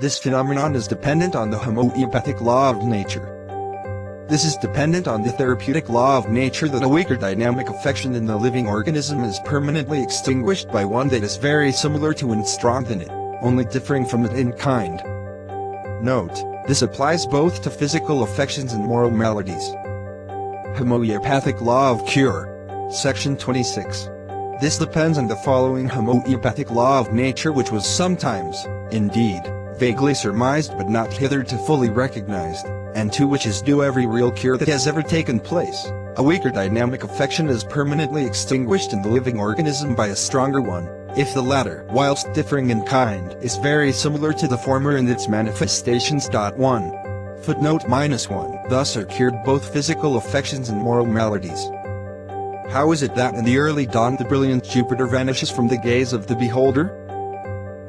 This phenomenon is dependent on the homoeopathic law of nature. This is dependent on the therapeutic law of nature that a weaker dynamic affection in the living organism is permanently extinguished by one that is very similar to and stronger than it, only differing from it in kind. Note, this applies both to physical affections and moral maladies. Homoeopathic law of cure. Section 26. This depends on the following homoeopathic law of nature, which was sometimes, indeed, vaguely surmised but not hitherto fully recognized, and to which is due every real cure that has ever taken place. A weaker dynamic affection is permanently extinguished in the living organism by a stronger one, if the latter, whilst differing in kind, is very similar to the former in its manifestations. 1. Footnote -1. Thus are cured both physical affections and moral maladies. How is it that in the early dawn the brilliant Jupiter vanishes from the gaze of the beholder?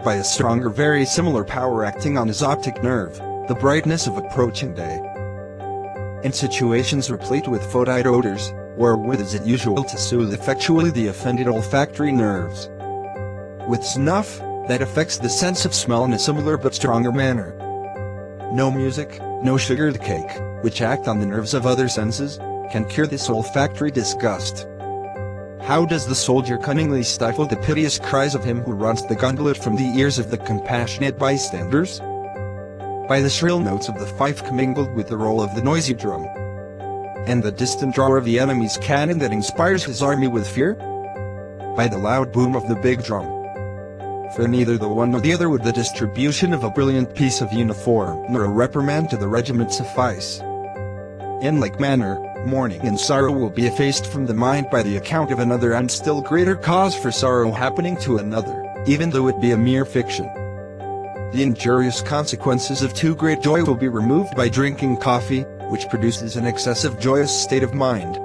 By a stronger very similar power acting on his optic nerve, the brightness of approaching day. In situations replete with photoid odors, wherewith is it usual to soothe effectually the offended olfactory nerves. With snuff, that affects the sense of smell in a similar but stronger manner. No music, no sugared cake, which act on the nerves of other senses, can cure this olfactory disgust. How does the soldier cunningly stifle the piteous cries of him who runs the gauntlet from the ears of the compassionate bystanders? By the shrill notes of the fife commingled with the roll of the noisy drum, and the distant roar of the enemy's cannon that inspires his army with fear? By the loud boom of the big drum. For neither the one nor the other would the distribution of a brilliant piece of uniform nor a reprimand to the regiment suffice. In like manner, mourning and sorrow will be effaced from the mind by the account of another and still greater cause for sorrow happening to another, even though it be a mere fiction. The injurious consequences of too great joy will be removed by drinking coffee, which produces an excessive joyous state of mind.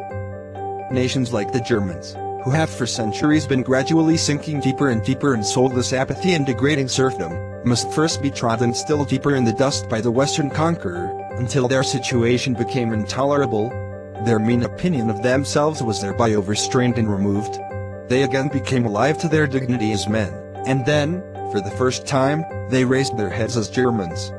Nations like the Germans, who have for centuries been gradually sinking deeper and deeper in soulless apathy and degrading serfdom, must first be trodden still deeper in the dust by the Western conqueror, until their situation became intolerable. Their mean opinion of themselves was thereby overstrained and removed. They again became alive to their dignity as men, and then, for the first time, they raised their heads as Germans.